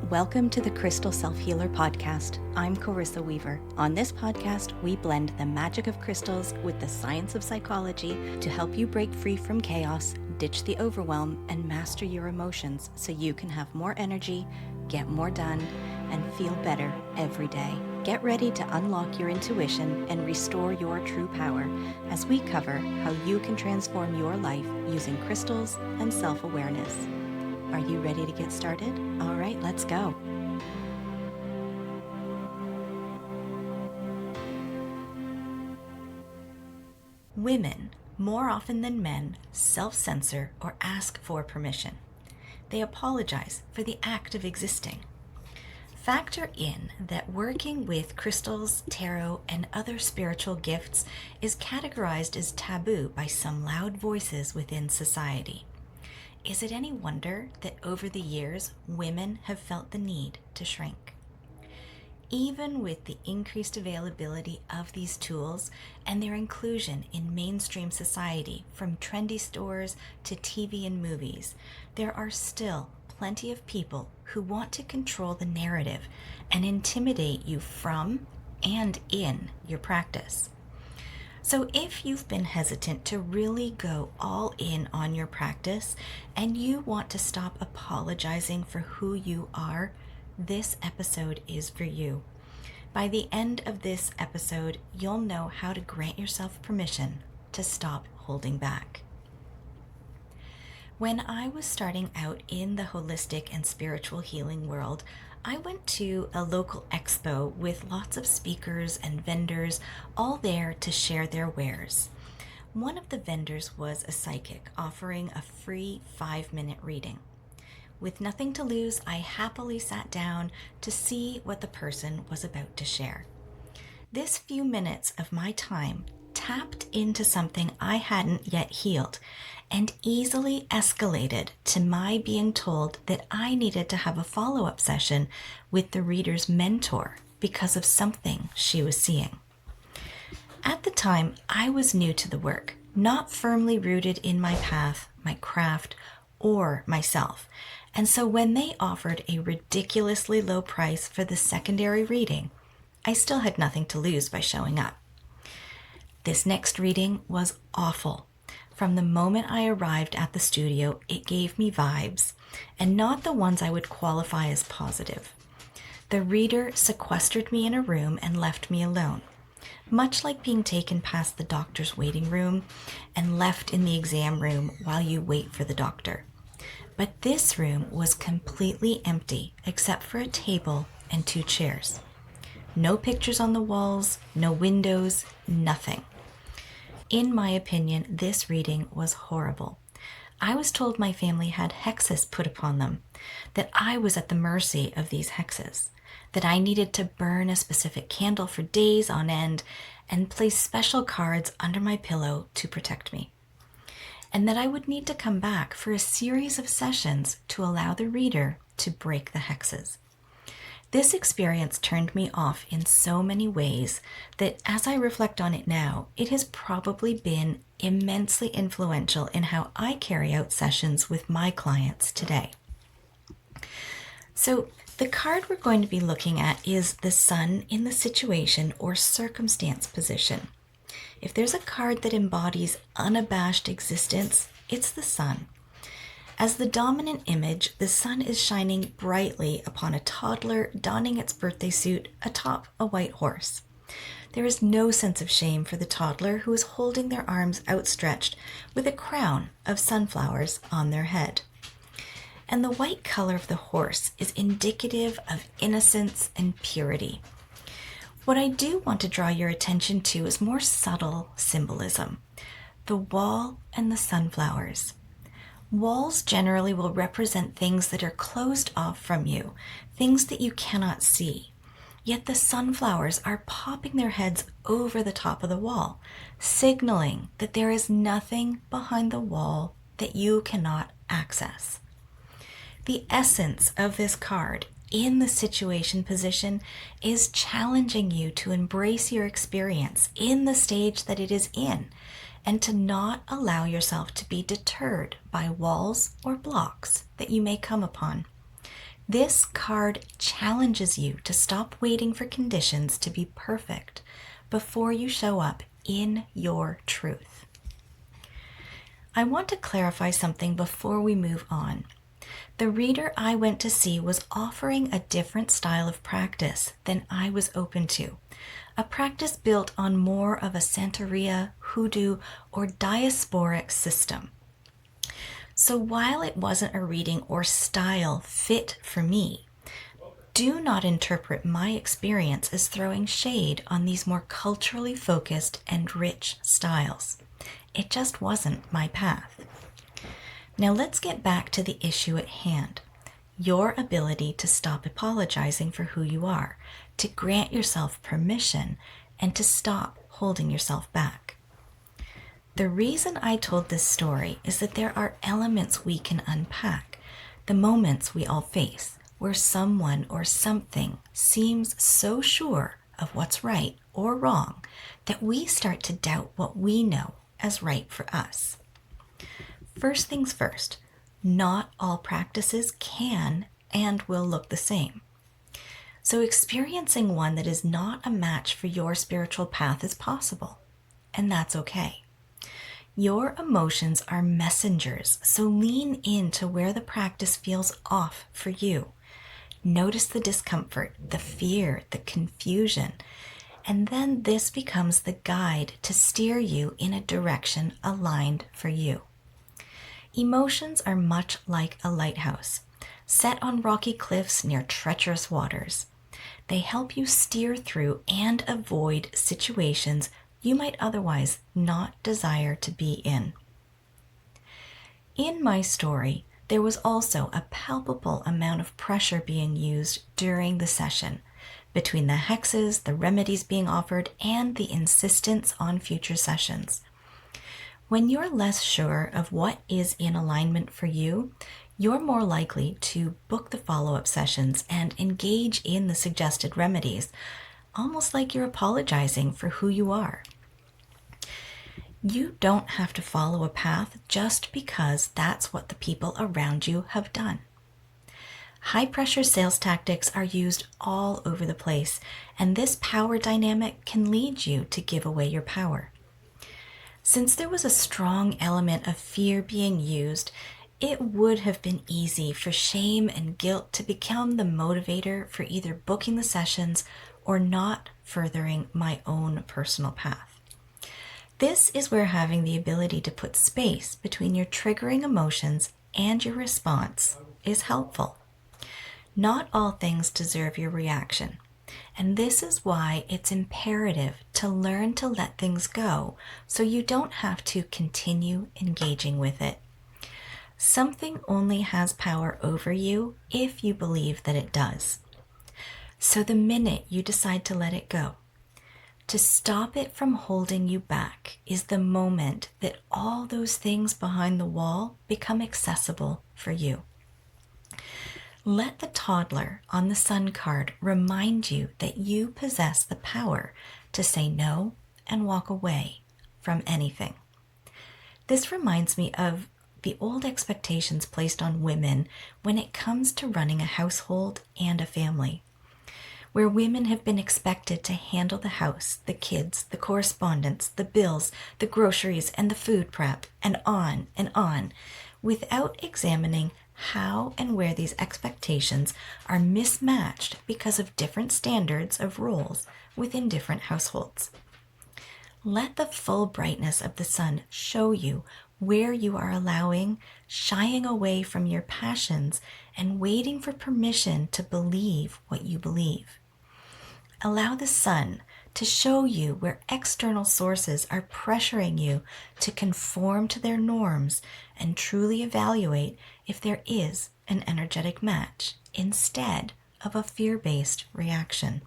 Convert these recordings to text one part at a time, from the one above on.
Welcome to the Crystal Self-Healer Podcast. I'm Carissa Weaver. On this podcast, we blend the magic of crystals with the science of psychology to help you break free from chaos, ditch the overwhelm, and master your emotions so you can have more energy, get more done, and feel better every day. Get ready to unlock your intuition and restore your true power as we cover how you can transform your life using crystals and self-awareness. Are you ready to get started? All right, let's go. Women, more often than men, self-censor or ask for permission. They apologize for the act of existing. Factor in that working with crystals, tarot, and other spiritual gifts is categorized as taboo by some loud voices within society. Is it any wonder that over the years, women have felt the need to shrink? Even with the increased availability of these tools and their inclusion in mainstream society, from trendy stores to TV and movies, there are still plenty of people who want to control the narrative and intimidate you from and in your practice. So if you've been hesitant to really go all in on your practice and you want to stop apologizing for who you are, this episode is for you. By the end of this episode, you'll know how to grant yourself permission to stop holding back. When I was starting out in the holistic and spiritual healing world, I went to a local expo with lots of speakers and vendors, all there to share their wares. One of the vendors was a psychic offering a free 5-minute reading. With nothing to lose, I happily sat down to see what the person was about to share. This few minutes of my time tapped into something I hadn't yet healed and easily escalated to my being told that I needed to have a follow-up session with the reader's mentor because of something she was seeing. At the time, I was new to the work, not firmly rooted in my path, my craft, or myself. And so when they offered a ridiculously low price for the secondary reading, I still had nothing to lose by showing up. This next reading was awful. From the moment I arrived at the studio, it gave me vibes, and not the ones I would qualify as positive. The reader sequestered me in a room and left me alone, much like being taken past the doctor's waiting room and left in the exam room while you wait for the doctor. But this room was completely empty except for a table and 2 chairs. No pictures on the walls, no windows, nothing. In my opinion, this reading was horrible. I was told my family had hexes put upon them, that I was at the mercy of these hexes, that I needed to burn a specific candle for days on end and place special cards under my pillow to protect me, and that I would need to come back for a series of sessions to allow the reader to break the hexes. This experience turned me off in so many ways that as I reflect on it now, it has probably been immensely influential in how I carry out sessions with my clients today. So the card we're going to be looking at is the Sun in the situation or circumstance position. If there's a card that embodies unabashed existence, it's the Sun. As the dominant image, the sun is shining brightly upon a toddler donning its birthday suit atop a white horse. There is no sense of shame for the toddler who is holding their arms outstretched with a crown of sunflowers on their head. And the white color of the horse is indicative of innocence and purity. What I do want to draw your attention to is more subtle symbolism: the wall and the sunflowers. Walls generally will represent things that are closed off from you, things that you cannot see. Yet the sunflowers are popping their heads over the top of the wall, signaling that there is nothing behind the wall that you cannot access. The essence of this card in the situation position is challenging you to embrace your experience in the stage that it is in, and to not allow yourself to be deterred by walls or blocks that you may come upon. This card challenges you to stop waiting for conditions to be perfect before you show up in your truth. I want to clarify something before we move on. The reader I went to see was offering a different style of practice than I was open to. A practice built on more of a Santeria, hoodoo, or diasporic system. So while it wasn't a reading or style fit for me, do not interpret my experience as throwing shade on these more culturally focused and rich styles. It just wasn't my path. Now let's get back to the issue at hand. Your ability to stop apologizing for who you are, to grant yourself permission, and to stop holding yourself back. The reason I told this story is that there are elements we can unpack, the moments we all face, where someone or something seems so sure of what's right or wrong that we start to doubt what we know as right for us. First things first, not all practices can and will look the same. So experiencing one that is not a match for your spiritual path is possible, and that's okay. Your emotions are messengers, so lean into where the practice feels off for you. Notice the discomfort, the fear, the confusion, and then this becomes the guide to steer you in a direction aligned for you. Emotions are much like a lighthouse, set on rocky cliffs near treacherous waters. They help you steer through and avoid situations you might otherwise not desire to be in. In my story, there was also a palpable amount of pressure being used during the session, between the hexes, the remedies being offered, and the insistence on future sessions. When you're less sure of what is in alignment for you, you're more likely to book the follow-up sessions and engage in the suggested remedies, almost like you're apologizing for who you are. You don't have to follow a path just because that's what the people around you have done. High-pressure sales tactics are used all over the place, and this power dynamic can lead you to give away your power. Since there was a strong element of fear being used, it would have been easy for shame and guilt to become the motivator for either booking the sessions or not furthering my own personal path. This is where having the ability to put space between your triggering emotions and your response is helpful. Not all things deserve your reaction, and this is why it's imperative to learn to let things go so you don't have to continue engaging with it. Something only has power over you if you believe that it does. So the minute you decide to let it go, to stop it from holding you back, is the moment that all those things behind the wall become accessible for you. Let the toddler on the sun card remind you that you possess the power to say no and walk away from anything. This reminds me of the old expectations placed on women when it comes to running a household and a family, where women have been expected to handle the house, the kids, the correspondence, the bills, the groceries, and the food prep, and on, without examining how and where these expectations are mismatched because of different standards of roles within different households. Let the full brightness of the sun show you where you are shying away from your passions and waiting for permission to believe what you believe. Allow the sun to show you where external sources are pressuring you to conform to their norms and truly evaluate if there is an energetic match instead of a fear-based reaction.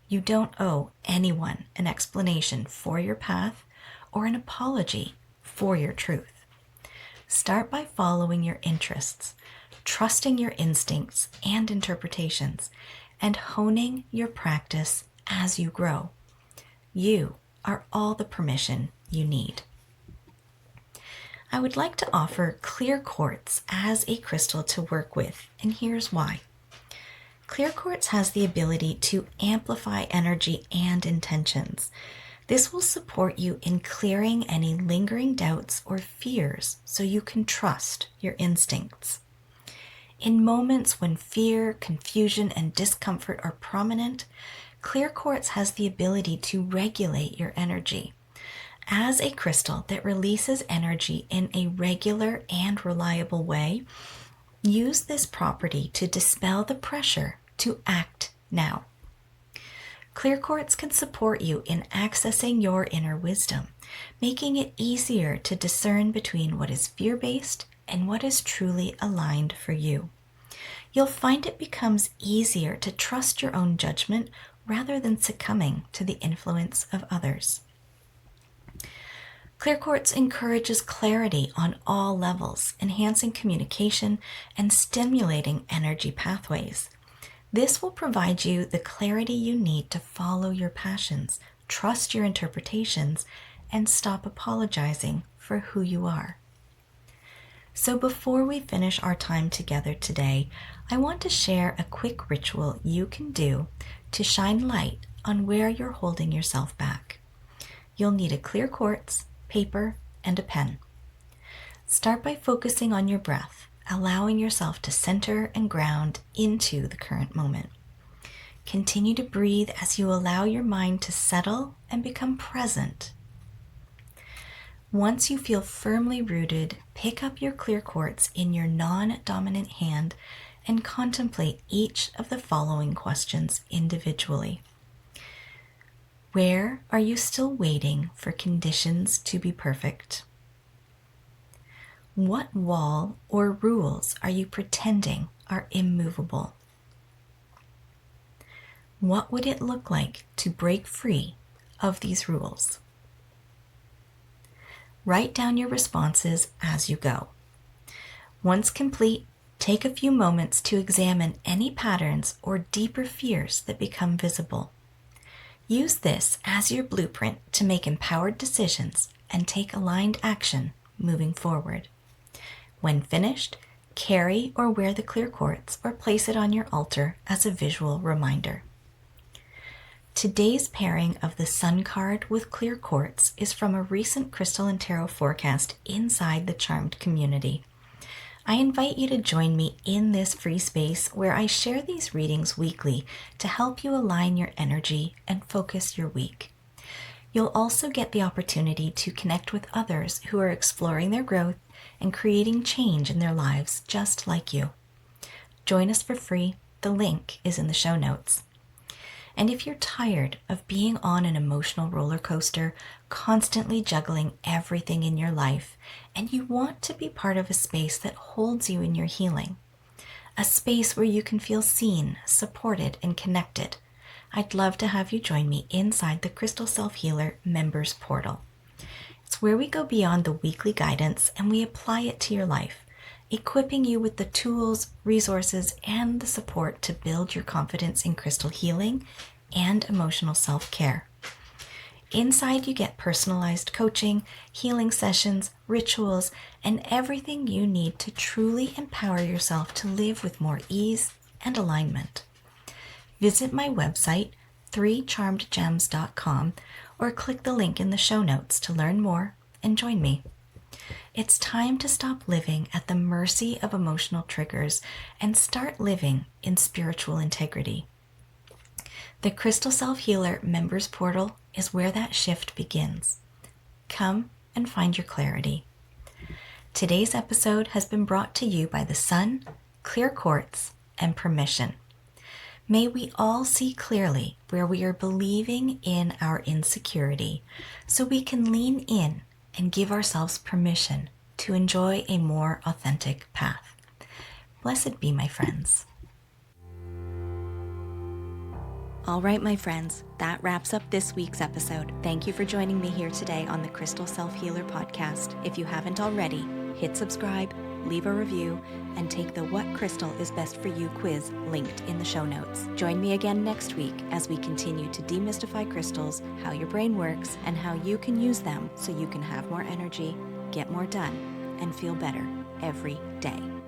You don't owe anyone an explanation for your path or an apology for your truth. Start by following your interests, trusting your instincts and interpretations, and honing your practice as you grow. You are all the permission you need. I would like to offer Clear Quartz as a crystal to work with, and here's why. Clear Quartz has the ability to amplify energy and intentions. This will support you in clearing any lingering doubts or fears so you can trust your instincts. In moments when fear, confusion, and discomfort are prominent, Clear Quartz has the ability to regulate your energy. As a crystal that releases energy in a regular and reliable way, use this property to dispel the pressure to act now. Clear Quartz can support you in accessing your inner wisdom, making it easier to discern between what is fear-based and what is truly aligned for you. You'll find it becomes easier to trust your own judgment rather than succumbing to the influence of others. Clear Quartz encourages clarity on all levels, enhancing communication and stimulating energy pathways. This will provide you the clarity you need to follow your passions, trust your interpretations, and stop apologizing for who you are. So before we finish our time together today, I want to share a quick ritual you can do to shine light on where you're holding yourself back. You'll need a clear quartz, paper, and a pen. Start by focusing on your breath, allowing yourself to center and ground into the current moment. Continue to breathe as you allow your mind to settle and become present. Once you feel firmly rooted, pick up your clear quartz in your non-dominant hand and contemplate each of the following questions individually. Where are you still waiting for conditions to be perfect? What wall or rules are you pretending are immovable? What would it look like to break free of these rules? Write down your responses as you go. Once complete, take a few moments to examine any patterns or deeper fears that become visible. Use this as your blueprint to make empowered decisions and take aligned action moving forward. When finished, carry or wear the clear quartz or place it on your altar as a visual reminder. Today's pairing of the Sun card with clear quartz is from a recent crystal and tarot forecast inside the Charmed community. I invite you to join me in this free space where I share these readings weekly to help you align your energy and focus your week. You'll also get the opportunity to connect with others who are exploring their growth and creating change in their lives just like you. Join us for free. The link is in the show notes. And if you're tired of being on an emotional roller coaster, constantly juggling everything in your life, and you want to be part of a space that holds you in your healing, a space where you can feel seen, supported, and connected, I'd love to have you join me inside the Crystal Self-Healer Members Portal. It's where we go beyond the weekly guidance and we apply it to your life, equipping you with the tools, resources, and the support to build your confidence in crystal healing and emotional self-care. Inside, you get personalized coaching, healing sessions, rituals, and everything you need to truly empower yourself to live with more ease and alignment. Visit my website, 3charmedgems.com, or click the link in the show notes to learn more and join me. It's time to stop living at the mercy of emotional triggers and start living in spiritual integrity. The Crystal Self-Healer Members Portal is where that shift begins. Come and find your clarity. Today's episode has been brought to you by the Sun, Clear Quartz, and Permission. May we all see clearly where we are believing in our insecurity so we can lean in and give ourselves permission to enjoy a more authentic path. Blessed be, my friends. All right, my friends, that wraps up this week's episode. Thank you for joining me here today on the Crystal Self-Healer podcast. If you haven't already, hit subscribe, leave a review, and take the What Crystal is Best for You quiz linked in the show notes. Join me again next week as we continue to demystify crystals, how your brain works, and how you can use them so you can have more energy, get more done, and feel better every day.